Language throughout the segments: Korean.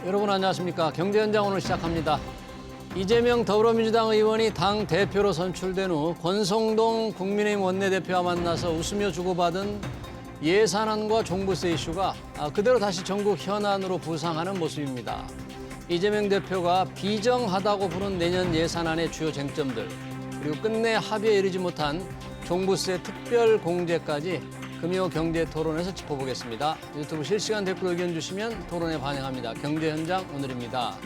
여러분 안녕하십니까. 경제현장 오늘 시작합니다. 이재명 더불어민주당 의원이 당 대표로 선출된 후 권성동 국민의힘 원내대표와 만나서 웃으며 주고받은 예산안과 종부세 이슈가 그대로 다시 전국 현안으로 부상하는 모습입니다. 이재명 대표가 비정하다고 부른 내년 예산안의 주요 쟁점들, 그리고 끝내 합의에 이르지 못한 종부세 특별 공제까지 금요 경제 토론에서 짚어보겠습니다. 유튜브 실시간 댓글 의견 주시면 토론에 반영합니다. 경제 현장 오늘입니다.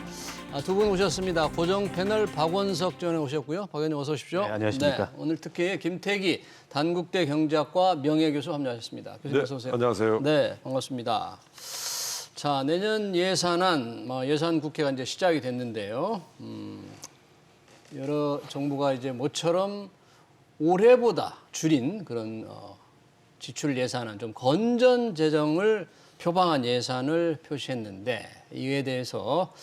두 분 오셨습니다. 고정 패널 박원석 전 의원 오셨고요. 박 의원님 어서 오십시오. 네, 안녕하십니까. 네, 오늘 특히 김태기 단국대 경제학과 명예교수 함께하셨습니다. 교수님 네, 어서 오세요. 안녕하세요. 네, 반갑습니다. 자, 내년 예산안, 예산 국회가 이제 시작이 됐는데요. 여러 정부가 이제 모처럼 올해보다 줄인 그런 지출 예산안, 좀 건전 재정을 표방한 예산을 표시했는데 이에 대해서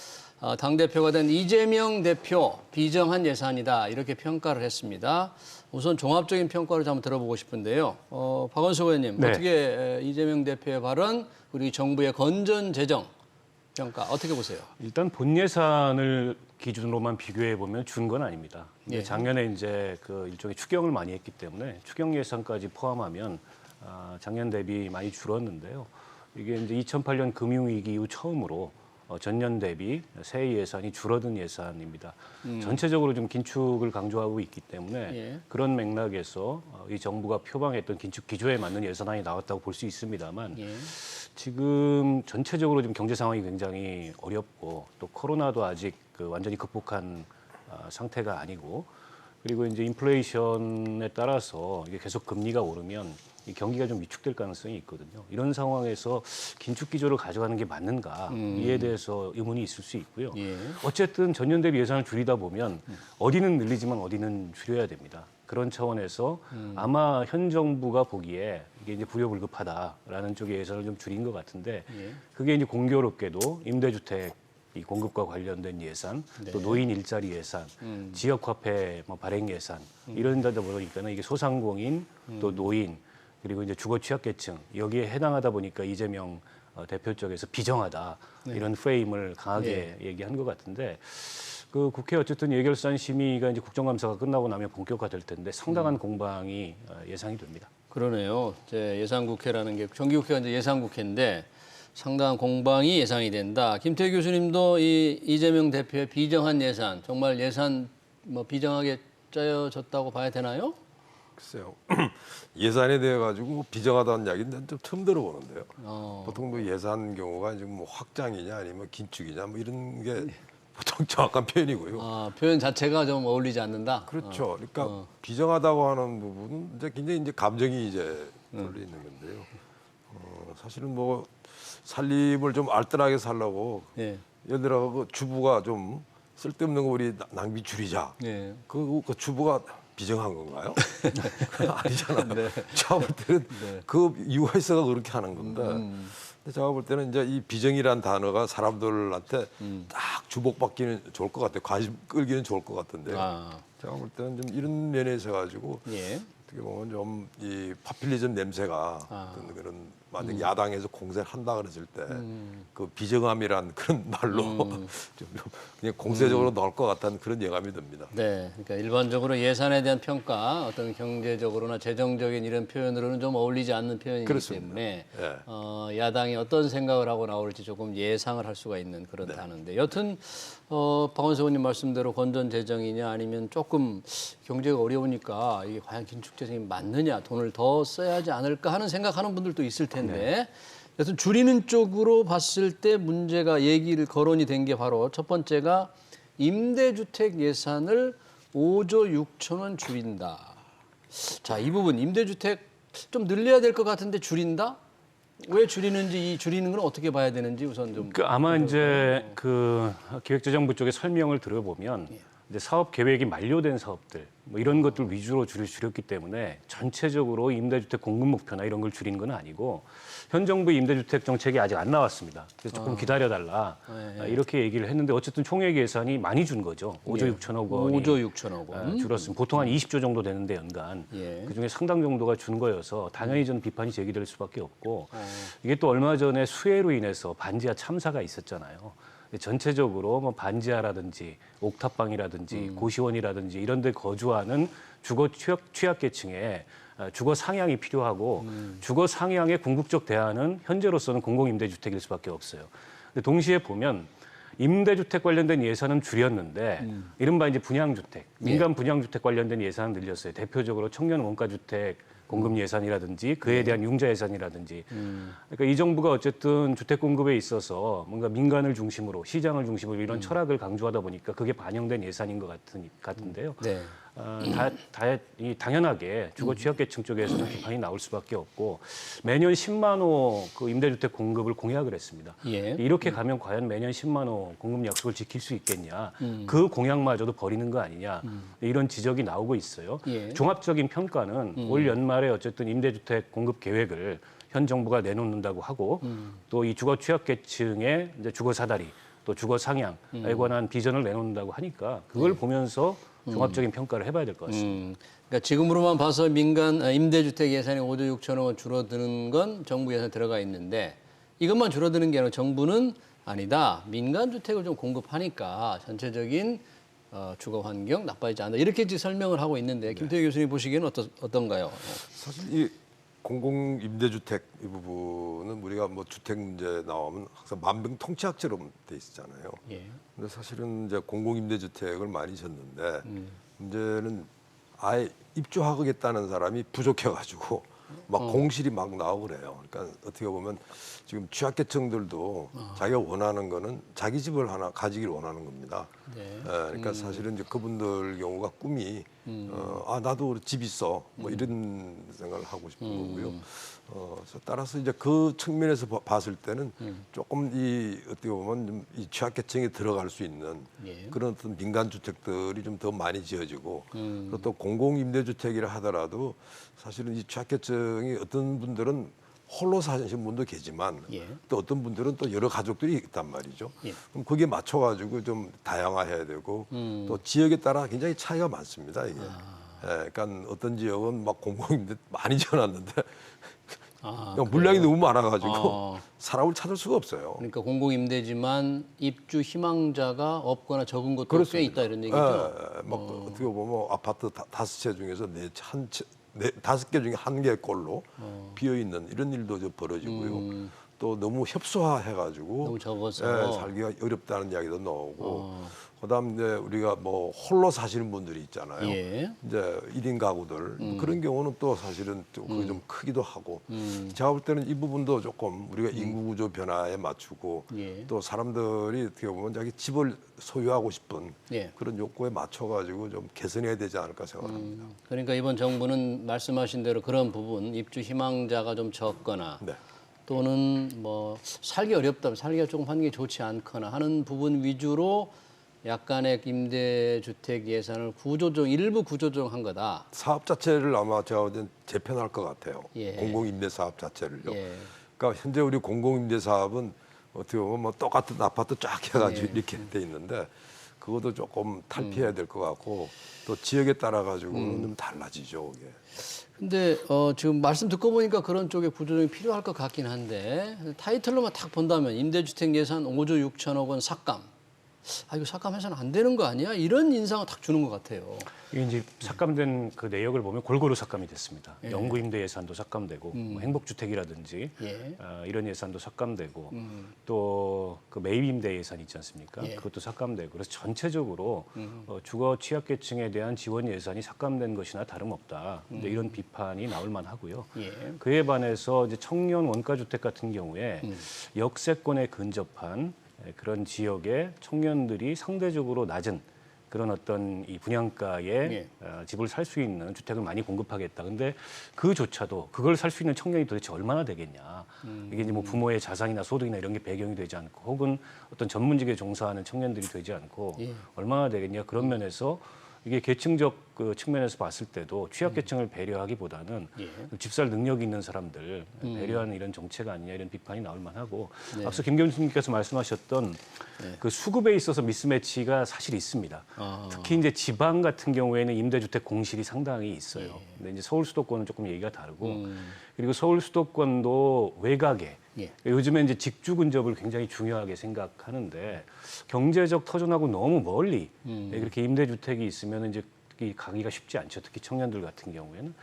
당대표가 된 이재명 대표 비정한 예산이다 이렇게 평가를 했습니다. 우선 종합적인 평가를 한번 들어보고 싶은데요. 박원석 의원님, 네. 어떻게 이재명 대표의 발언 그리고 이 정부의 건전 재정 평가 어떻게 보세요? 일단 본 예산을 기준으로만 비교해 보면 준 건 아닙니다. 예. 작년에 이제 그 일종의 추경을 많이 했기 때문에 추경 예산까지 포함하면 작년 대비 많이 줄었는데요. 이게 이제 2008년 금융위기 이후 처음으로 전년 대비 세해 예산이 줄어든 예산입니다. 전체적으로 좀 긴축을 강조하고 있기 때문에 예. 그런 맥락에서 이 정부가 표방했던 긴축 기조에 맞는 예산안이 나왔다고 볼 수 있습니다만 예. 지금 전체적으로 좀 경제 상황이 굉장히 어렵고 또 코로나도 아직 완전히 극복한 상태가 아니고 그리고 이제 인플레이션에 따라서 이게 계속 금리가 오르면 이 경기가 좀 위축될 가능성이 있거든요. 이런 상황에서 긴축 기조를 가져가는 게 맞는가 이에 대해서 의문이 있을 수 있고요. 예. 어쨌든 전년 대비 예산을 줄이다 보면 어디는 늘리지만 어디는 줄여야 됩니다. 그런 차원에서 아마 현 정부가 보기에 이게 이제 부여불급하다라는 쪽의 예산을 좀 줄인 것 같은데 예. 그게 이제 공교롭게도 임대주택 이 공급과 관련된 예산, 또 네. 노인 일자리 예산, 지역화폐 발행 예산 이런 데다 보니까는 이게 소상공인 또 노인 그리고 이제 주거 취약계층 여기에 해당하다 보니까 이재명 대표 쪽에서 비정하다 이런 프레임을 강하게 얘기한 것 같은데 그 국회 어쨌든 예결산 심의가 이제 국정감사가 끝나고 나면 본격화될 텐데 상당한 공방이 예상이 됩니다. 그러네요. 이제 예산국회라는 게 정기국회가 이제 예산국회인데 상당한 공방이 예상이 된다. 김태희 교수님도 이 이재명 대표의 비정한 예산, 정말 예산 비정하게 짜여졌다고 봐야 되나요? 글쎄요. 예산에 대해 가지고 비정하다는 이야기는 좀 처음 들어보는데요. 보통 뭐 예산 경우가 지금 뭐 확장이냐 아니면 긴축이냐 뭐 이런 게 보통 정확한 표현이고요. 표현 자체가 좀 어울리지 않는다. 그렇죠. 그러니까 비정하다고 하는 부분은 이제 굉장히 이제 감정이 이제 걸려 있는 건데요. 사실은 뭐 살림을 좀 알뜰하게 살려고 예. 예를 들어 그 주부가 좀 쓸데없는 거 우리 낭비 줄이자. 예. 그 주부가 비정한 건가요? 아니잖아요. 네. 제가 볼 때는 그 이유가 있어서 그렇게 하는 건데. 근데 제가 볼 때는 이제 이 비정이란 단어가 사람들한테 딱 주목받기는 좋을 것 같아요. 관심 끌기는 좋을 것 같은데. 제가 볼 때는 좀 이런 면에서 가지고 예. 어떻게 보면 좀 이 파퓰리즘 냄새가 어떤 그런 만약 야당에서 공세를 한다 그랬을 때 그 비정함이란 그런 말로 좀 그냥 공세적으로 넣을 것 같다는 그런 예감이 듭니다. 네. 그러니까 일반적으로 예산에 대한 평가, 어떤 경제적으로나 재정적인 이런 표현으로는 좀 어울리지 않는 표현이기 그렇습니다. 때문에 예. 야당이 어떤 생각을 하고 나올지 조금 예상을 할 수가 있는 그런 단어인데 여튼 박원석 의원님 말씀대로 건전 재정이냐 아니면 조금 경제가 어려우니까 이게 과연 긴축 재정이 맞느냐 돈을 더 써야 하지 않을까 하는 생각하는 분들도 있을 텐데 여튼 줄이는 쪽으로 봤을 때 문제가 거론이 된 게 바로 첫 번째가 임대주택 예산을 5조 6천 원 줄인다. 자, 이 부분 임대주택 좀 늘려야 될 것 같은데 줄인다? 왜 줄이는지 이 줄이는 건 어떻게 봐야 되는지 우선 좀. 아마 이제 그 기획재정부 쪽에 설명을 들어보면 이제 사업 계획이 만료된 사업들 뭐 이런 것들 위주로 줄였기 때문에 전체적으로 임대주택 공급 목표나 이런 걸 줄인 건 아니고 현 정부의 임대주택 정책이 아직 안 나왔습니다. 그래서 조금 기다려달라 이렇게 얘기를 했는데 어쨌든 총액 예산이 많이 준 거죠. 5조 6천억 원이 5조 6천억 원. 줄었습니다. 보통 한 20조 정도 되는데 연간 그중에 상당 정도가 준 거여서 당연히 좀 비판이 제기될 수밖에 없고 이게 또 얼마 전에 수해로 인해서 반지하 참사가 있었잖아요. 전체적으로 뭐 반지하라든지 옥탑방이라든지 고시원이라든지 이런 데 거주하는 주거 취약계층에 주거 상향이 필요하고 주거 상향의 궁극적 대안은 현재로서는 공공임대주택일 수밖에 없어요. 근데 동시에 보면 임대주택 관련된 예산은 줄였는데 이른바 이제 분양주택, 민간 분양주택 관련된 예산은 늘렸어요. 대표적으로 청년 원가주택 공급 예산이라든지 그에 대한 융자 예산이라든지. 그러니까 이 정부가 어쨌든 주택 공급에 있어서 뭔가 민간을 중심으로 시장을 중심으로 이런 철학을 강조하다 보니까 그게 반영된 예산인 것 같은데요. 네. 당연하게 주거 취약계층 쪽에서는 비판이 나올 수밖에 없고 매년 10만 호 그 임대주택 공급을 공약을 했습니다. 예. 이렇게 가면 과연 매년 10만 호 공급 약속을 지킬 수 있겠냐? 그 공약마저도 버리는 거 아니냐? 이런 지적이 나오고 있어요. 예. 종합적인 평가는 올 연말에 어쨌든 임대주택 공급 계획을 현 정부가 내놓는다고 하고 또 이 주거 취약계층의 이제 주거 사다리 또 주거 상향에 관한 비전을 내놓는다고 하니까 그걸 보면서 종합적인 평가를 해봐야 될 것 같습니다. 그러니까 지금으로만 봐서 민간 임대주택 예산이 5조 6천억 원 줄어드는 건 정부 예산 들어가 있는데 이것만 줄어드는 게 아니라 정부는 아니다. 민간 주택을 좀 공급하니까 전체적인 주거 환경 나빠지지 않는다. 이렇게 지금 설명을 하고 있는데 김태희 교수님 보시기에는 어떤가요? 사실 이 공공 임대주택 이 부분은 우리가 뭐 주택 문제 나오면 항상 만병통치약처럼 돼 있잖아요. 예. 근데 사실은 이제 공공 임대주택을 많이 졌는데 문제는 아예 입주하겠다는 사람이 부족해가지고 막 공실이 막 나오고 그래요. 그러니까 어떻게 보면 지금 취약계층들도 자기가 원하는 거는 자기 집을 하나 가지길 원하는 겁니다. 네. 그러니까 사실은 이제 그분들 경우가 꿈이 나도 집 있어 뭐 이런 생각을 하고 싶은 거고요. 따라서 이제 그 측면에서 봤을 때는 조금 이 어떻게 보면 좀 이 취약계층에 들어갈 수 있는 예. 그런 어떤 민간 주택들이 좀 더 많이 지어지고 그리고 또 공공 임대주택이라 하더라도 사실은 이 취약계층이 어떤 분들은 홀로 사시는 분도 계지만 예. 또 어떤 분들은 또 여러 가족들이 있단 말이죠. 예. 그럼 거기에 맞춰가지고 좀 다양화해야 되고 또 지역에 따라 굉장히 차이가 많습니다. 이게. 예, 그러니까 어떤 지역은 막 공공임대 많이 지어놨는데 그냥 물량이 너무 많아가지고 사람을 찾을 수가 없어요. 그러니까 공공임대지만 입주 희망자가 없거나 적은 곳도 그렇습니다. 꽤 있다 이런 얘기죠. 막 어떻게 보면 아파트 다섯 채 중에서 다섯 개 중에 한 개꼴로 비어 있는 이런 일도 좀 벌어지고요. 또 너무 협소화해가지고 너무 적어서. 살기가 어렵다는 이야기도 나오고. 그다음 이제 우리가 뭐 홀로 사시는 분들이 있잖아요. 예. 이제 1인 가구들 그런 경우는 또 사실은 그게 좀 크기도 하고. 제가 볼 때는 이 부분도 조금 우리가 인구 구조 변화에 맞추고 예. 또 사람들이 어떻게 보면 자기 집을 소유하고 싶은 예. 그런 욕구에 맞춰가지고 좀 개선해야 되지 않을까 생각합니다. 그러니까 이번 정부는 말씀하신 대로 그런 부분 입주 희망자가 좀 적거나 네. 또는 뭐 살기 어렵다, 살기가 조금 환경이 좋지 않거나 하는 부분 위주로 약간의 임대주택 예산을 일부 구조조정한 거다. 사업 자체를 아마 제가 보기엔 재편할 것 같아요. 예. 공공임대 사업 자체를요. 예. 그러니까 현재 우리 공공임대 사업은 어떻게 보면 뭐 똑같은 아파트 쫙 해가지고 예. 이렇게 돼 있는데 그것도 조금 탈피해야 될 것 같고 또 지역에 따라 가지고는 좀 달라지죠. 이게. 근데 지금 말씀 듣고 보니까 그런 쪽에 구조조정이 필요할 것 같긴 한데 타이틀로만 딱 본다면 임대주택 예산 5조 6천억 원 삭감. 이거 삭감해서는 안 되는 거 아니야? 이런 인상을 딱 주는 것 같아요. 이게 이제 삭감된 그 내역을 보면 골고루 삭감이 됐습니다. 예. 영구 임대 예산도 삭감되고 뭐 행복주택이라든지 예. 이런 예산도 삭감되고 또 그 매입 임대 예산 있지 않습니까? 예. 그것도 삭감되고 그래서 전체적으로 주거 취약계층에 대한 지원 예산이 삭감된 것이나 다름없다. 근데 이런 비판이 나올 만하고요. 예. 그에 반해서 이제 청년 원가주택 같은 경우에 역세권에 근접한 그런 지역의 청년들이 상대적으로 낮은 그런 어떤 이 분양가에 예. 집을 살 수 있는 주택을 많이 공급하겠다. 근데 그조차도 그걸 살 수 있는 청년이 도대체 얼마나 되겠냐. 이게 이제 뭐 부모의 자산이나 소득이나 이런 게 배경이 되지 않고 혹은 어떤 전문직에 종사하는 청년들이 되지 않고 예. 얼마나 되겠냐. 그런 면에서 이게 계층적 그 측면에서 봤을 때도 취약계층을 배려하기보다는 예. 집살 능력이 있는 사람들 배려하는 이런 정책 아니냐 이런 비판이 나올 만하고 앞서 김 교수님께서 말씀하셨던 그 수급에 있어서 미스매치가 사실 있습니다. 특히 이제 지방 같은 경우에는 임대주택 공실이 상당히 있어요. 근데 이제 서울 수도권은 조금 얘기가 다르고 그리고 서울 수도권도 외곽에 예. 요즘에 이제 직주 근접을 굉장히 중요하게 생각하는데 경제적 터전하고 너무 멀리 그렇게 임대주택이 있으면 이제 이 가기가 쉽지 않죠. 특히 청년들 같은 경우에는.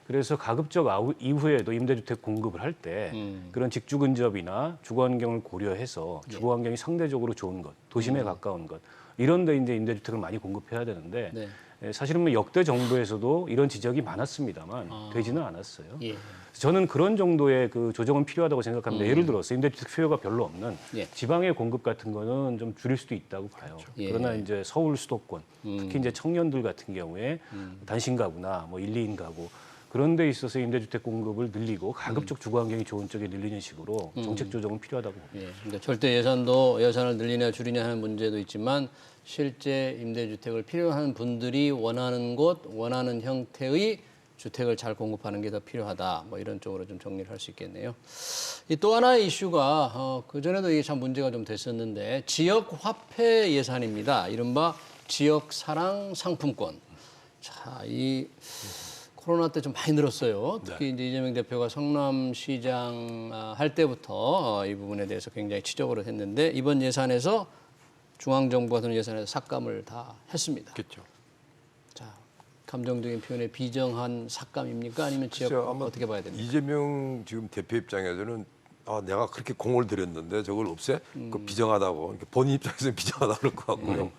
그래서 가급적 이후에도 임대주택 공급을 할 때 그런 직주 근접이나 주거 환경을 고려해서 주거 환경이 상대적으로 좋은 것, 도심에 가까운 것 이런 데 이제 임대주택을 많이 공급해야 되는데 네. 사실은 뭐 역대 정부에서도 이런 지적이 많았습니다만 되지는 않았어요. 예. 저는 그런 정도의 그 조정은 필요하다고 생각합니다. 예를 들어서 임대주택 수요가 별로 없는 예. 지방의 공급 같은 거는 좀 줄일 수도 있다고 봐요. 예. 그러나 이제 서울 수도권, 특히 이제 청년들 같은 경우에 단신 가구나 뭐 1, 2인 가구 그런 데 있어서 임대주택 공급을 늘리고 가급적 주거 환경이 좋은 쪽에 늘리는 식으로 정책 조정은 필요하다고 봅니다. 예. 그러니까 절대 예산을 늘리냐 줄이냐 하는 문제도 있지만 실제 임대주택을 필요한 분들이 원하는 곳, 원하는 형태의 주택을 잘 공급하는 게 더 필요하다. 뭐 이런 쪽으로 좀 정리를 할 수 있겠네요. 이 또 하나의 이슈가 그 전에도 이게 참 문제가 좀 됐었는데 지역 화폐 예산입니다. 이른바 지역 사랑 상품권. 자, 이 코로나 때 좀 많이 늘었어요. 특히 이제 이재명 대표가 성남시장 할 때부터 이 부분에 대해서 굉장히 지적을 했는데 이번 예산에서 중앙정부가 드는 예산에서 삭감을 다 했습니다. 그렇죠. 자, 감정적인 표현에 비정한 삭감입니까? 아니면 지역 글쎄요, 아마 어떻게 봐야 됩니까? 이재명 지금 대표 입장에서는 내가 그렇게 공을 들였는데 저걸 없애? 그 비정하다고. 그러니까 본인 입장에서는 비정하다 그럴 것 같고요.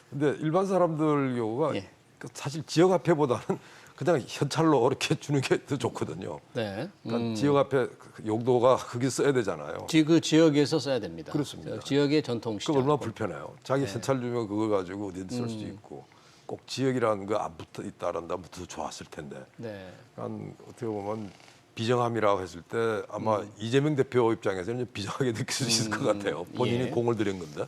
근데 일반 사람들 경우가 예. 사실 지역화폐보다는 그냥 현찰로 이렇게 주는 게 더 좋거든요. 네. 그러니까 지역화폐 용도가 그게 써야 되잖아요. 그 지역에서 써야 됩니다. 그렇습니다. 지역의 전통시장. 그 얼마나 불편해요. 자기 현찰 주면 그거 가지고 어디든 쓸 수도 있고 꼭 지역이라는 거 안 붙어 있다란다 붙어 좋았을 텐데. 네. 한 어떻게 보면 비정함이라고 했을 때 아마 이재명 대표 입장에서는 비정하게 느낄 수 있을 것 같아요. 본인이 예. 공을 들인 건데.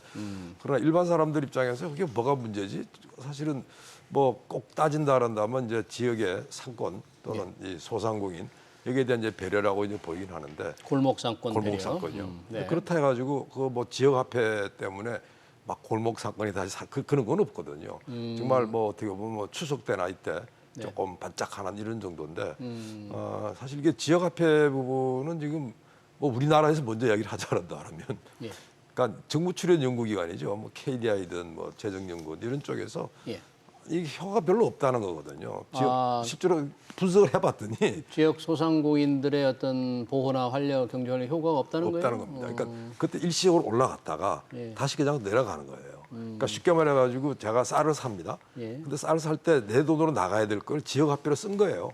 그러나 일반 사람들 입장에서 그게 뭐가 문제지? 사실은 뭐 꼭 따진다란다면 이제 지역의 상권 또는 이 소상공인 여기에 대한 이제 배려라고 이제 보이긴 하는데 골목 상권 골목 배려. 상권이요. 네. 그렇다 해가지고 그 뭐 지역 화폐 때문에 막 골목 상권이 다시 그런 건 없거든요. 정말 뭐 어떻게 보면 뭐 추석 때나 이때 조금 반짝하는 이런 정도인데 사실 이게 지역 화폐 부분은 지금 뭐 우리나라에서 먼저 이야기를 하지 않았다면 예. 그러니까 정부 출연 연구기관이죠. 뭐 KDI든 뭐 재정연구원 이런 쪽에서 예. 이게 효과가 별로 없다는 거거든요. 실제로 분석을 해봤더니 지역 소상공인들의 어떤 보호나 경제 활력 효과가 없다는 없다는 거예요? 겁니다. 그러니까 그때 일시적으로 올라갔다가 예. 다시 그냥 내려가는 거예요. 그러니까 쉽게 말해가지고 제가 쌀을 삽니다. 예. 근데 쌀을 살 때 내 돈으로 나가야 될 걸 지역 화폐로 쓴 거예요.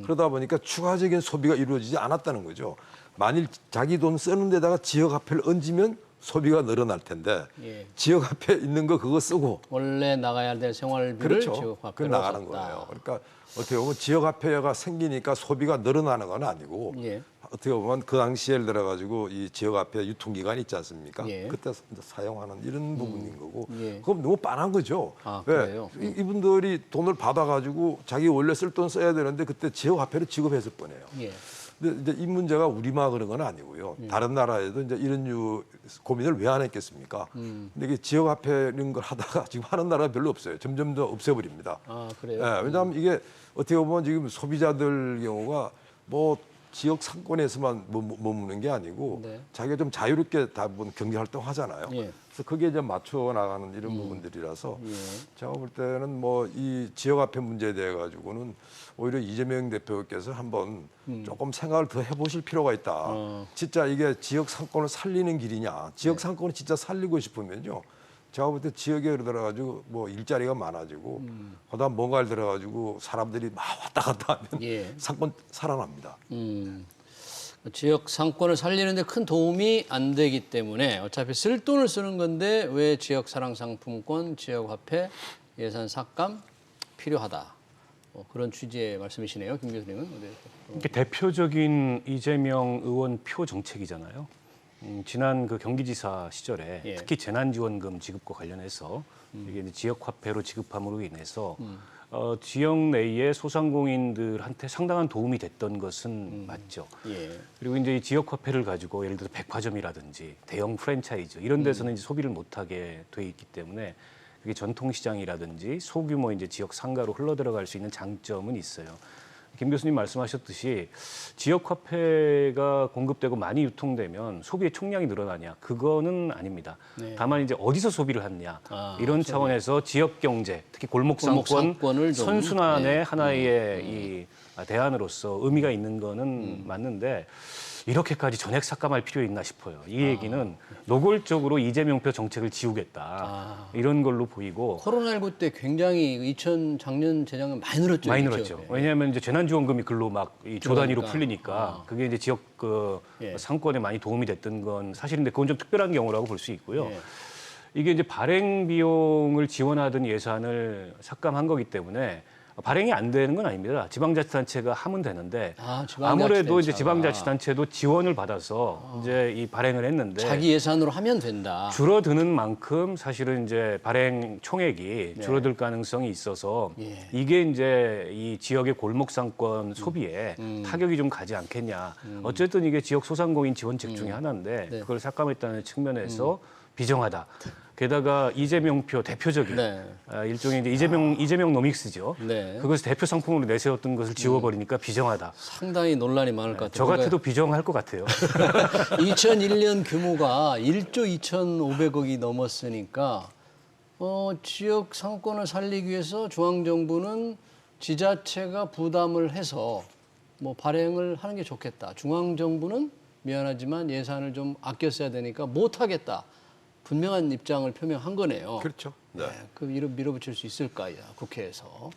그러다 보니까 추가적인 소비가 이루어지지 않았다는 거죠. 만일 자기 돈 쓰는 데다가 지역 화폐를 얹으면 소비가 늘어날 텐데 예. 지역 화폐 있는 거 그거 쓰고 원래 나가야 될 생활비를 그렇죠. 지역 그 화폐로 나가는 썼다. 거예요. 그러니까 어떻게 보면 지역 화폐가 생기니까 소비가 늘어나는 건 아니고 예. 어떻게 보면 그 당시에 예를 들어 가지고 이 지역 화폐 유통기간이 있지 않습니까? 예. 그때 사용하는 이런 부분인 거고 예. 그건 너무 빤한 거죠. 아, 왜? 그래요? 이분들이 돈을 받아 가지고 자기 원래 쓸 돈 써야 되는데 그때 지역 화폐를 지급했을 뻔해요. 예. 근데 이제 이 문제가 우리만 그런 건 아니고요. 다른 나라에도 이제 이런 고민을 왜 안 했겠습니까? 근데 이게 지역 화폐 이런 걸 하다가 지금 하는 나라가 별로 없어요. 점점 더 없애버립니다. 아, 그래요? 예, 왜냐하면 이게 어떻게 보면 지금 소비자들 경우가 뭐 지역 상권에서만 머무는 게 아니고 네. 자기가 좀 자유롭게 대부분 경제 활동 하잖아요. 예. 그래서 거기에 좀 맞춰 나가는 이런 부분들이라서 예. 제가 볼 때는 뭐 이 지역 화폐 문제에 대해 가지고는 오히려 이재명 대표께서 한번 조금 생각을 더 해보실 필요가 있다. 진짜 이게 지역 상권을 살리는 길이냐? 지역 상권을 진짜 살리고 싶으면요. 제가 볼 때 지역에 들어가지고 뭐 일자리가 많아지고 그다음 뭔가를 들어가지고 사람들이 막 왔다 갔다 하면 예. 상권 살아납니다. 지역 상권을 살리는데 큰 도움이 안 되기 때문에 어차피 쓸 돈을 쓰는 건데 왜 지역 사랑 상품권, 지역 화폐, 예산 삭감 필요하다. 그런 취지의 말씀이시네요, 김 교수님은. 이게 대표적인 이재명 의원 표 정책이잖아요. 지난 그 경기지사 시절에 예. 특히 재난지원금 지급과 관련해서 이게 이제 지역 화폐로 지급함으로 인해서 지역 내의 소상공인들한테 상당한 도움이 됐던 것은 맞죠. 예. 그리고 이제 이 지역 화폐를 가지고 예를 들어 백화점이라든지 대형 프랜차이즈 이런 데서는 이제 소비를 못하게 돼 있기 때문에 그게 전통시장이라든지 소규모 이제 지역 상가로 흘러 들어갈 수 있는 장점은 있어요. 김 교수님 말씀하셨듯이 지역 화폐가 공급되고 많이 유통되면 소비의 총량이 늘어나냐? 그거는 아닙니다. 네. 다만 이제 어디서 소비를 하느냐 이런 차원에서 지역 경제, 특히 골목 상권을 상권 좀, 선순환의 네. 하나의 이 대안으로서 의미가 있는 거는 맞는데 이렇게까지 전액 삭감할 필요 있나 싶어요. 이 얘기는 노골적으로 이재명표 정책을 지우겠다 이런 걸로 보이고 코로나19 때 굉장히 작년 재작년 많이 늘었죠. 많이 이 늘었죠. 지역에. 왜냐하면 이제 재난지원금이 글로 막 이 조 단위로 그러니까. 풀리니까 그게 이제 지역 그 예. 상권에 많이 도움이 됐던 건 사실인데 그건 좀 특별한 경우라고 볼 수 있고요. 예. 이게 이제 발행 비용을 지원하던 예산을 삭감한 거기 때문에 발행이 안 되는 건 아닙니다. 지방자치단체가 하면 되는데 아무래도 이제 지방자치단체도 지원을 받아서 이제 이 발행을 했는데 자기 예산으로 하면 된다. 줄어드는 만큼 사실은 이제 발행 총액이 줄어들 가능성이 있어서 예. 이게 이제 이 지역의 골목 상권 소비에 타격이 좀 가지 않겠냐. 어쨌든 이게 지역 소상공인 지원책 중에 하나인데 네. 그걸 삭감했다는 측면에서 비정하다. 게다가 이재명표 대표적인 네. 일종의 이제 이재명 노믹스죠. 네. 그것을 대표 상품으로 내세웠던 것을 지워버리니까 비정하다. 상당히 논란이 많을 것 같아요. 저 같아도 비정할 것 같아요. 2001년 규모가 1조 2,500억이 넘었으니까 지역 상권을 살리기 위해서 중앙정부는 지자체가 부담을 해서 뭐 발행을 하는 게 좋겠다. 중앙정부는 미안하지만 예산을 좀 아껴 써야 되니까 못하겠다. 분명한 입장을 표명한 거네요. 그렇죠. 네. 그 밀어붙일 수 있을까요, 국회에서?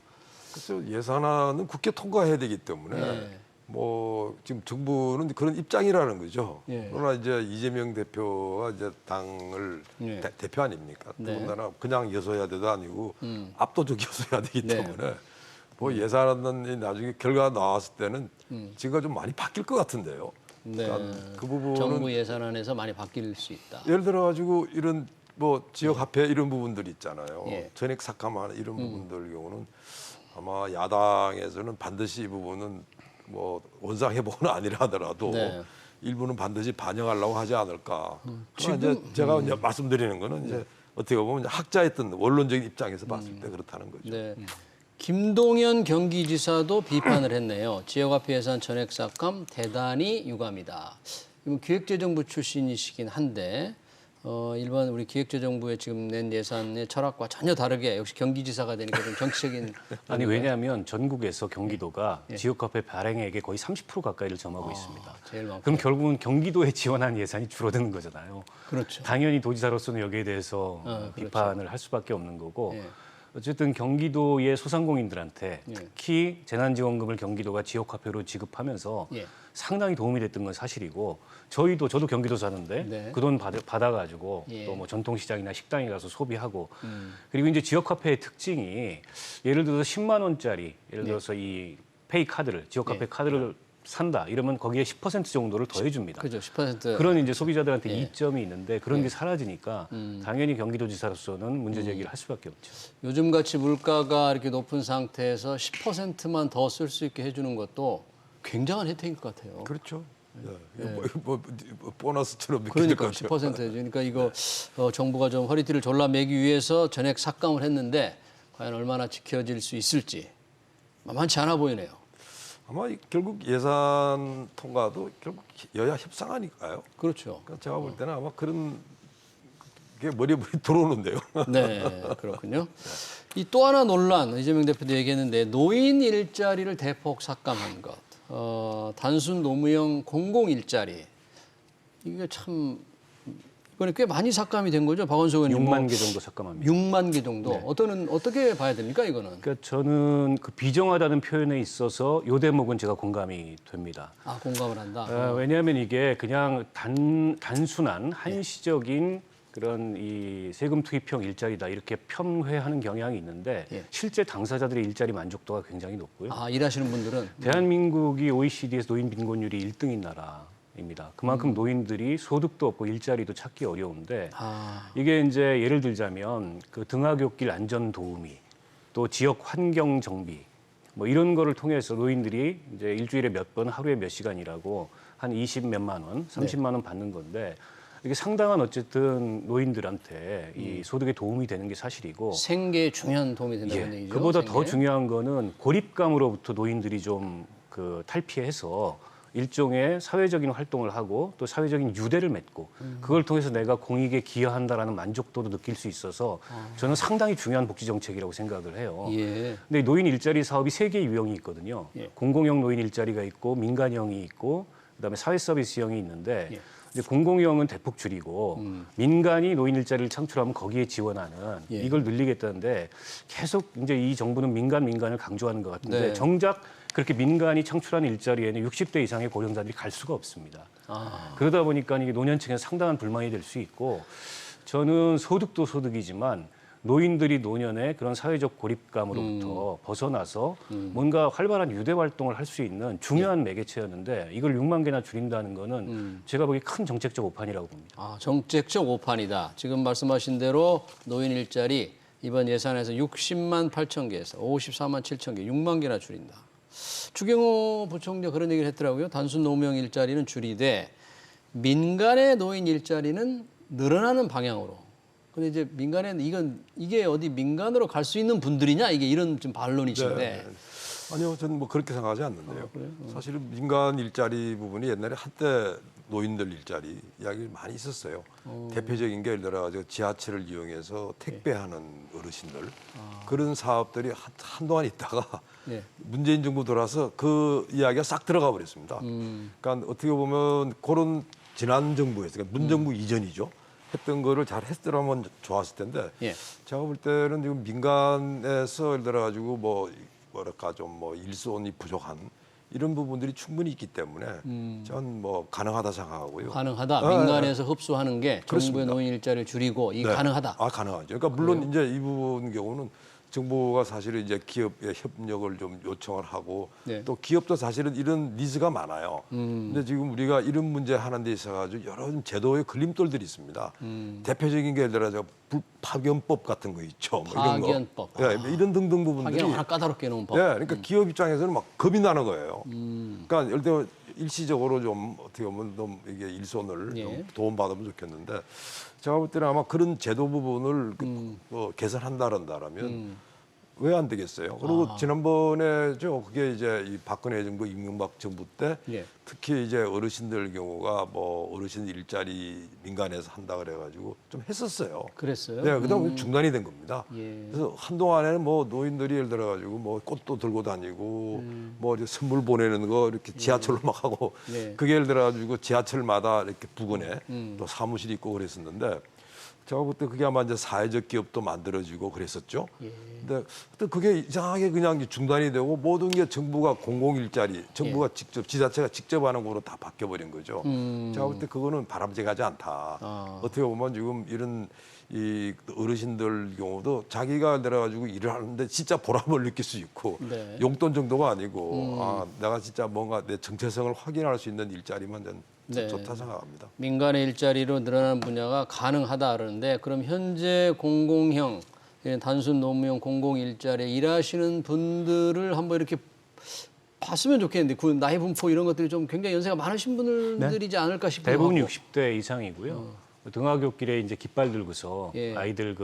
그래서 예산안은 국회 통과해야 되기 때문에 네. 뭐 지금 정부는 그런 입장이라는 거죠. 네. 그러나 이제 이재명 대표가 이제 당을 네. 대표 아닙니까? 네. 더군다나 그냥 여소야대도 아니고 압도적 여소야대이기 네. 때문에 뭐 예산안이 나중에 결과가 나왔을 때는 지금 좀 많이 바뀔 것 같은데요. 네. 그러니까 그 부분은 정부 예산안에서 많이 바뀔 수 있다. 예를 들어 가지고 이런 뭐 지역 화폐 이런 부분들 있잖아요. 예. 전액 삭감하는 이런 부분들 경우는 아마 야당에서는 반드시 이 부분은 뭐 원상 회복은 아니라 하더라도 네. 일부는 반드시 반영하려고 하지 않을까. 지금- 이제 제가 이제 말씀드리는 거는 이제 어떻게 보면 학자의 어떤 원론적인 입장에서 봤을 때 그렇다는 거죠. 네. 김동연 경기지사도 비판을 했네요. 지역화폐 예산 전액 삭감 대단히 유감이다. 이분 기획재정부 출신이시긴 한데 일반 우리 기획재정부에 지금 낸 예산의 철학과 전혀 다르게 역시 경기지사가 되니까 좀 정치적인 아니 왜냐하면 전국에서 경기도가 지역화폐 발행액의 거의 30% 가까이를 점하고 있습니다. 제일 많고. 그럼 결국은 경기도에 지원한 예산이 줄어드는 거잖아요. 그렇죠. 당연히 도지사로서는 여기에 대해서 그렇죠. 비판을 할 수밖에 없는 거고 예. 어쨌든 경기도의 소상공인들한테 예. 특히 재난지원금을 경기도가 지역화폐로 지급하면서 예. 상당히 도움이 됐던 건 사실이고 저도 경기도 사는데 네. 그 돈 받아가지고 예. 또 뭐 전통시장이나 식당에 가서 소비하고 그리고 이제 지역화폐의 특징이 예를 들어서 10만 원짜리 예를 들어서 이 페이 카드를 지역화폐 예. 카드를 산다 이러면 거기에 10% 정도를 더해줍니다. 그죠. 10%. 그런 이제 소비자들한테 예. 이점이 있는데 그런 게 사라지니까 당연히 경기도지사로서는 문제 제기를 할 수밖에 없죠. 요즘같이 물가가 이렇게 높은 상태에서 10%만 더 쓸 수 있게 해주는 것도 굉장한 혜택일 것 같아요. 그렇죠. 네. 뭐 보너스처럼 그러니까 느껴질 거죠. 10% 그러니까 이거 정부가 좀 허리띠를 졸라매기 위해서 전액 삭감을 했는데 과연 얼마나 지켜질 수 있을지 만만치 않아 보이네요. 아마 결국 예산 통과도 결국 여야 협상하니까요. 그렇죠. 그러니까 제가 볼 때는 아마 그런 게 머리에 들어오는데요. 네, 그렇군요. 이 또 하나 논란 이재명 대표도 얘기했는데 노인 일자리를 대폭 삭감한 것, 단순 노무형 공공 일자리 이게 참 이번에 꽤 많이 삭감이 된 거죠, 박원석 의원님. 6만 개 정도 삭감합니다. 6만 개 정도. 어떻게 봐야 됩니까, 이거는? 그러니까 저는 그 비정하다는 표현에 있어서 이 대목은 제가 공감이 됩니다. 아, 공감을 한다. 왜냐하면 이게 그냥 단순한 한시적인 그런 이 세금 투입형 일자리다 이렇게 편회하는 경향이 있는데 예. 실제 당사자들의 일자리 만족도가 굉장히 높고요. 아, 일하시는 분들은 대한민국이 OECD에서 노인 빈곤율이 1등인 나라입니다. 그만큼 노인들이 소득도 없고 일자리도 찾기 어려운데 이게 이제 예를 들자면 그 등하굣길 안전 도우미 또 지역 환경 정비 뭐 이런 거를 통해서 노인들이 이제 일주일에 몇 번 하루에 몇 시간 일하고 한 20 몇만 원, 30만 원 받는 건데 이게 상당한 어쨌든 노인들한테 이 소득에 도움이 되는 게 사실이고 생계에 중요한 도움이 된다는 얘기죠. 그보다 생계. 더 중요한 거는 고립감으로부터 노인들이 좀 그 탈피해서 일종의 사회적인 활동을 하고 또 사회적인 유대를 맺고 그걸 통해서 내가 공익에 기여한다라는 만족도도 느낄 수 있어서 저는 상당히 중요한 복지 정책이라고 생각을 해요. 예. 근데 노인 일자리 사업이 세 개의 유형이 있거든요. 예. 공공형 노인 일자리가 있고 민간형이 있고 그다음에 사회 서비스형이 있는데 예. 이제 공공형은 대폭 줄이고 민간이 노인 일자리를 창출하면 거기에 지원하는 예. 이걸 늘리겠다는데 계속 이제 이 정부는 민간을 강조하는 것 같은데 네. 정작 그렇게 민간이 창출하는 일자리에는 60대 이상의 고령자들이 갈 수가 없습니다. 그러다 보니까 이게 노년층에 상당한 불만이 될 수 있고 저는 소득도 소득이지만 노인들이 노년에 그런 사회적 고립감으로부터 벗어나서 뭔가 활발한 유대 활동을 할 수 있는 중요한 매개체였는데 이걸 6만 개나 줄인다는 거는 제가 보기에 큰 정책적 오판이라고 봅니다. 정책적 오판이다. 지금 말씀하신 대로 노인 일자리 이번 예산에서 60만 8천 개에서 54만 7천 개, 6만 개나 줄인다. 추경호 부총리가 그런 얘기를 했더라고요. 단순 노무형 일자리는 줄이되 민간의 노인 일자리는 늘어나는 방향으로. 근데 이제 민간에는 이게 어디 민간으로 갈 수 있는 분들이냐 이게 이런 좀 반론이신데. 네. 아니요, 저는 뭐 그렇게 생각하지 않는데요. 사실은 민간 일자리 부분이 옛날에 한때 노인들 일자리 이야기 많이 있었어요. 대표적인 게 예를 들어 지하철을 이용해서 택배하는 어르신들 그런 사업들이 한동안 있다가 예. 문재인 정부 들어와서 그 이야기가 싹 들어가 버렸습니다. 그러니까 어떻게 보면 그런 지난 정부에서 그러니까 문정부 이전이죠. 했던 거를 잘 했더라면 좋았을 텐데 예. 제가 볼 때는 지금 민간에서 예를 들어 가지고 뭐랄까 좀 일손이 부족한 이런 부분들이 충분히 있기 때문에 전 뭐 가능하다 생각하고요. 가능하다. 민간에서 흡수하는 게 정부의 그렇습니다. 노인 일자리를 줄이고 이 네. 가능하다. 가능하죠. 그러니까 물론 이제 이 부분 경우는 정부가 사실은 이제 기업의 협력을 좀 요청을 하고 네. 또 기업도 사실은 이런 니즈가 많아요. 근데 지금 우리가 이런 문제 하는 데 있어가지고 여러 제도의 걸림돌들이 있습니다. 대표적인 게 예를 들어서 파견법 같은 거 있죠. 뭐 이런 거. 파견법. 예, 이런 등등 부분들이. 파견 하나 까다롭게 해놓은 법. 예, 그러니까 기업 입장에서는 막 겁이 나는 거예요. 그러니까 예를 들어 일시적으로 좀 어떻게 보면 좀 이게 일손을 예. 좀 도움받으면 좋겠는데 제가 볼 때는 아마 그런 제도 부분을 개선한다라면 왜 안 되겠어요? 그리고 지난번에 그게 이제 이 박근혜 정부, 이명박 정부 때 예. 특히 이제 어르신들 경우가 뭐 어르신 일자리 민간에서 한다 그래가지고 좀 했었어요. 그랬어요? 네, 그다음 중단이 된 겁니다. 예. 그래서 한동안에는 뭐 노인들이 예를 들어가지고 뭐 꽃도 들고 다니고 뭐 이제 선물 보내는 거 이렇게 지하철로 막 하고 네. 그게 예를 들어가지고 지하철마다 이렇게 부근에 또 사무실이 있고 그랬었는데 제가 볼 때 그게 아마 이제 사회적 기업도 만들어지고 그랬었죠. 근데 그게 이상하게 그냥 중단이 되고 모든 게 정부가 공공 일자리, 정부가 직접 지자체가 직접 하는 거로 다 바뀌어 버린 거죠. 제가 볼 때 그거는 바람직하지 않다. 어떻게 보면 지금 이런 이 어르신들 경우도 자기가 내려가지고 일을 하는데 진짜 보람을 느낄 수 있고 네. 용돈 정도가 아니고 내가 진짜 뭔가 내 정체성을 확인할 수 있는 일자리만 전 네. 좋다 생각합니다. 민간의 일자리로 늘어나는 분야가 가능하다 그러는데 그럼 현재 공공형 단순 노무형 공공 일자리에 일하시는 분들을 한번 이렇게 봤으면 좋겠는데 그 나이 분포 이런 것들이 좀 굉장히 연세가 많으신 분들이지 않을까 싶기도 대부분 하고. 60대 이상이고요. 등하굣길에 이제 깃발 들고서 예. 아이들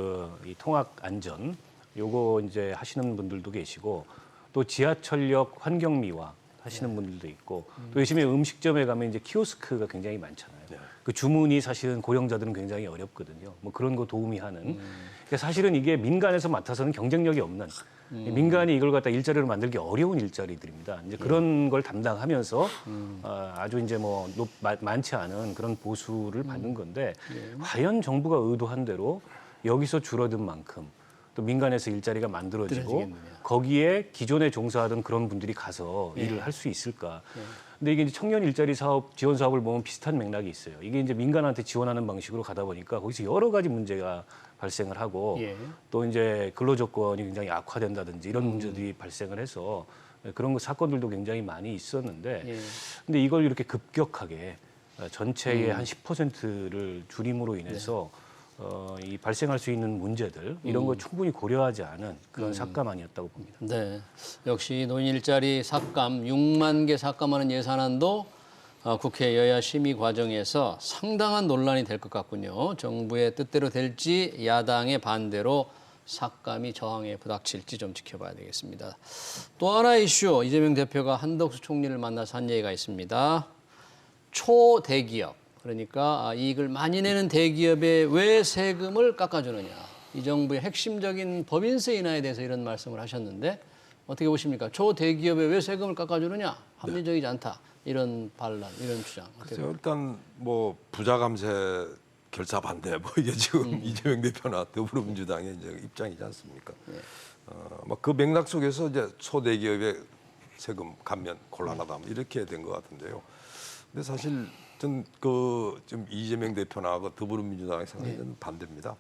이 통학 안전 요거 이제 하시는 분들도 계시고 또 지하철역 환경미화 하시는 분들도 있고 또 요즘에 음식점에 가면 이제 키오스크가 굉장히 많잖아요. 그 주문이 사실은 고령자들은 굉장히 어렵거든요. 뭐 그런 거 도움이 하는. 그러니까 사실은 이게 민간에서 맡아서는 경쟁력이 없는 민간이 이걸 갖다 일자리로 만들기 어려운 일자리들입니다. 이제 그런 걸 담당하면서 아주 이제 뭐 많지 않은 그런 보수를 받는 건데 과연 정부가 의도한 대로 여기서 줄어든 만큼 또 민간에서 일자리가 만들어지고 만들어지겠느냐. 거기에 기존에 종사하던 그런 분들이 가서 일을 할 수 있을까? 근데 이게 이제 청년 일자리 사업 지원 사업을 보면 비슷한 맥락이 있어요. 이게 이제 민간한테 지원하는 방식으로 가다 보니까 거기서 여러 가지 문제가 발생을 하고 예. 또 이제 근로 조건이 굉장히 악화된다든지 이런 문제들이 발생을 해서 그런 사건들도 굉장히 많이 있었는데 예. 근데 이걸 이렇게 급격하게 전체의 한 10%를 줄임으로 인해서 이 발생할 수 있는 문제들 이런 걸 충분히 고려하지 않은 그런 삭감 아니었다고 봅니다. 네, 역시 노인 일자리 삭감 6만 개 삭감하는 예산안도 국회 여야 심의 과정에서 상당한 논란이 될 것 같군요. 정부의 뜻대로 될지 야당의 반대로 삭감이 저항에 부닥칠지 좀 지켜봐야 되겠습니다. 또 하나의 이슈, 이재명 대표가 한덕수 총리를 만나서 한 얘기가 있습니다. 초대기업, 그러니까 이익을 많이 내는 대기업에 왜 세금을 깎아주느냐. 이 정부의 핵심적인 법인세 인하에 대해서 이런 말씀을 하셨는데 어떻게 보십니까? 초대기업에 왜 세금을 깎아주느냐? 합리적이지 않다. 이런 반란, 이런 주장. 글쎄요, 일단 뭐 부자 감세 결사 반대 뭐 이게 지금 이재명 대표나 더불어민주당의 이제 입장이지 않습니까? 그 맥락 속에서 이제 초대기업의 세금 감면 곤란하다 뭐 이렇게 된 것 같은데요. 근데 사실 전 좀 이재명 대표나 더불어민주당의 상당히 저는 반대입니다.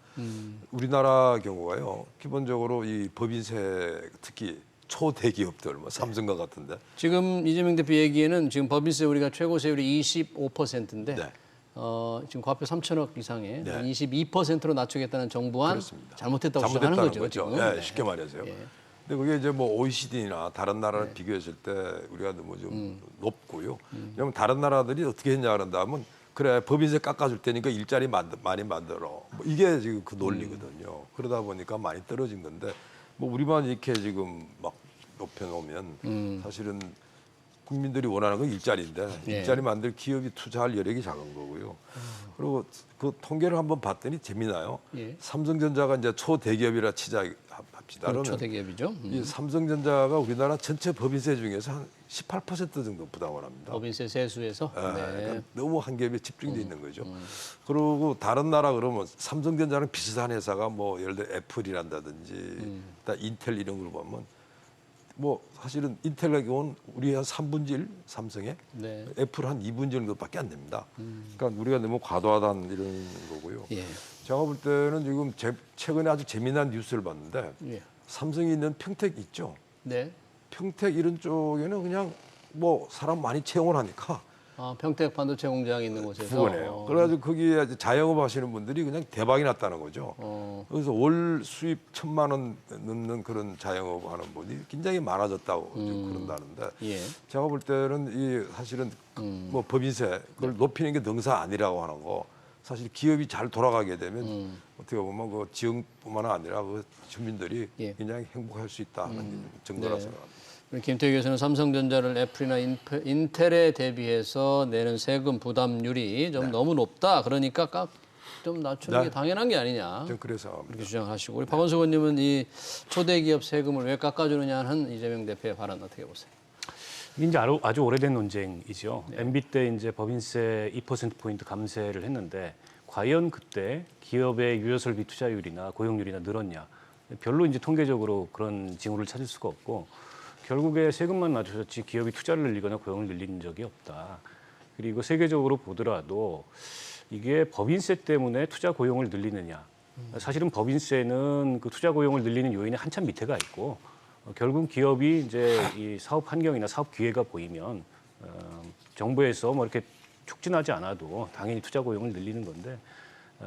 우리나라 경우가요, 기본적으로 이 법인세 특히 초대기업들, 뭐 삼성과 같은데 지금 이재명 대표 얘기에는 지금 법인세 우리가 최고 세율이 25%인데 네. 지금 과표 3천억 이상에 네. 22%로 낮추겠다는 정부안 그렇습니다. 잘못했다고 주장하는 거죠. 지금. 네, 네. 쉽게 말해서요. 예. 근데 그게 이제 뭐 OECD나 다른 나라를 비교했을 때 우리가 너무 좀 높고요. 왜냐하면 다른 나라들이 어떻게 했냐 그런다면 그래 법인세 깎아줄 테니까 일자리 많이 만들어. 뭐 이게 지금 그 논리거든요. 그러다 보니까 많이 떨어진 건데 뭐 우리만 이렇게 지금 막 높여놓으면 사실은 국민들이 원하는 건 일자리인데 예. 일자리 만들 기업이 투자할 여력이 작은 거고요. 그리고 그 통계를 한번 봤더니 재미나요. 예. 삼성전자가 이제 초대기업이라 치자 합시다. 그러면 초대기업이죠. 이 삼성전자가 우리나라 전체 법인세 중에서 한 18% 정도 부담을 합니다. 법인세 세수에서. 네. 네. 그러니까 너무 한 겹에 집중돼 있는 거죠. 그리고 다른 나라 그러면 삼성전자랑 비슷한 회사가 뭐 예를 들어 애플이란다든지 인텔 이런 걸 보면 뭐 사실은 인텔 같은 경우는 우리 한 3분의 1 삼성에 네. 애플 한 2분의 1 정도밖에 안 됩니다. 그러니까 우리가 너무 과도하다는 이런 거고요. 예. 제가 볼 때는 지금 최근에 아주 재미난 뉴스를 봤는데 예. 삼성이 있는 평택 있죠. 네. 평택 이런 쪽에는 그냥 뭐 사람 많이 채용을 하니까 평택 반도체 공장이 있는 곳에서. 부근해요. 그래가지고 거기에 자영업 하시는 분들이 그냥 대박이 났다는 거죠. 그래서 월 수입 1,000만 원 넘는 그런 자영업 하는 분이 굉장히 많아졌다고 그런다는데 예. 제가 볼 때는 이 사실은 뭐 법인세 그걸 높이는 게 능사 아니라고 하는 거 사실 기업이 잘 돌아가게 되면 어떻게 보면 그 지역뿐만 아니라 그 주민들이 예. 굉장히 행복할 수 있다는 증거라 네. 생각합니다. 김태희 교수는 삼성전자를 애플이나 인텔에 대비해서 내는 세금 부담률이 좀 너무 높다. 그러니까 좀 낮추는 네. 게 당연한 게 아니냐. 전 그래서 그렇게 주장하시고 우리 박원석 의원님은 이 초대기업 세금을 왜 깎아주느냐 하는 이재명 대표의 발언 어떻게 보세요? 이제 아주 오래된 논쟁이죠. MB 때 이제 법인세 2%포인트 감세를 했는데 과연 그때 기업의 유효설비 투자율이나 고용률이나 늘었냐? 별로 이제 통계적으로 그런 징후를 찾을 수가 없고 결국에 세금만 낮춰졌지 기업이 투자를 늘리거나 고용을 늘린 적이 없다. 그리고 세계적으로 보더라도 이게 법인세 때문에 투자 고용을 늘리느냐? 사실은 법인세는 그 투자 고용을 늘리는 요인이 한참 밑에가 있고 결국 기업이 이제 이 사업 환경이나 사업 기회가 보이면 정부에서 뭐 이렇게 촉진하지 않아도 당연히 투자 고용을 늘리는 건데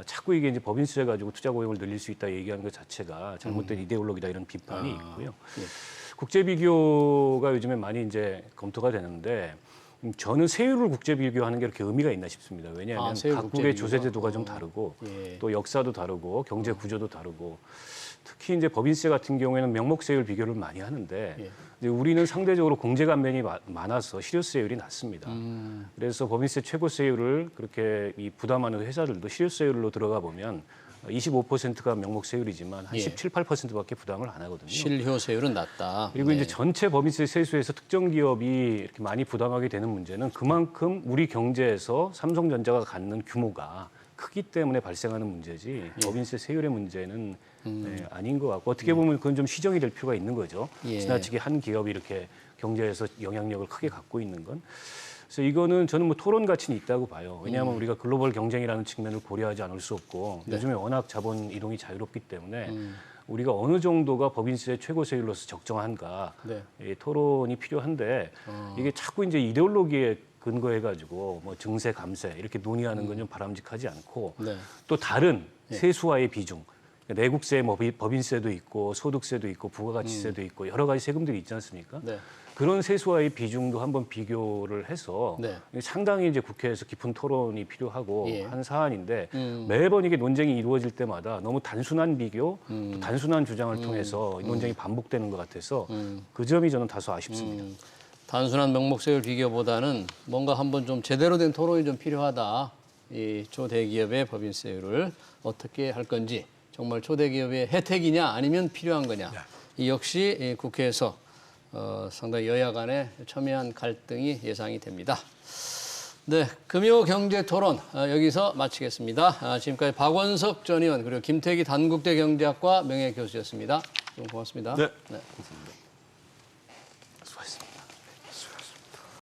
자꾸 이게 이제 법인세 가지고 투자 고용을 늘릴 수 있다 얘기하는 것 자체가 잘못된 이데올로기다 이런 비판이 있고요. 예. 국제 비교가 요즘에 많이 이제 검토가 되는데 저는 세율을 국제 비교하는 게 이렇게 의미가 있나 싶습니다. 왜냐하면 세율 각국의 국제 조세 비교가? 제도가 좀 다르고 예. 또 역사도 다르고 경제 구조도 다르고 특히 이제 법인세 같은 경우에는 명목세율 비교를 많이 하는데 예. 이제 우리는 상대적으로 공제 감면이 많아서 실효세율이 낮습니다. 그래서 법인세 최고세율을 그렇게 부담하는 회사들도 실효세율로 들어가 보면 25%가 명목세율이지만 한 예. 17, 8%밖에 부담을 안 하거든요. 실효세율은 낮다. 그리고 네. 이제 전체 법인세 세수에서 특정 기업이 이렇게 많이 부담하게 되는 문제는 그만큼 우리 경제에서 삼성전자가 갖는 규모가 크기 때문에 발생하는 문제지 법인세 세율의 문제는 아닌 것 같고 어떻게 보면 그건 좀 시정이 될 필요가 있는 거죠. 예. 지나치게 한 기업이 이렇게 경제에서 영향력을 크게 갖고 있는 건. 그래서 이거는 저는 뭐 토론 가치는 있다고 봐요. 왜냐하면 우리가 글로벌 경쟁이라는 측면을 고려하지 않을 수 없고 네. 요즘에 워낙 자본 이동이 자유롭기 때문에 우리가 어느 정도가 법인세 최고세율로서 적정한가 네. 이 토론이 필요한데 이게 자꾸 이제 이데올로기에 근거해가지고 뭐 증세 감세 이렇게 논의하는 건 좀 바람직하지 않고 네. 또 다른 세수와의 비중 내국세, 뭐 법인세도 있고 소득세도 있고 부가가치세도 있고 여러 가지 세금들이 있지 않습니까? 네. 그런 세수와의 비중도 한번 비교를 해서 네. 상당히 이제 국회에서 깊은 토론이 필요하고 예. 한 사안인데 매번 이게 논쟁이 이루어질 때마다 너무 단순한 비교, 또 단순한 주장을 통해서 논쟁이 반복되는 것 같아서 그 점이 저는 다소 아쉽습니다. 단순한 명목세율 비교보다는 뭔가 한번 좀 제대로 된 토론이 좀 필요하다. 이 초대기업의 법인세율을 어떻게 할 건지 정말 초대기업의 혜택이냐 아니면 필요한 거냐. 이 역시 이 국회에서 상당히 여야 간에 첨예한 갈등이 예상이 됩니다. 네, 금요경제토론 여기서 마치겠습니다. 지금까지 박원석 전 의원 그리고 김태기 단국대 경제학과 명예교수였습니다. 고맙습니다. 네. 네.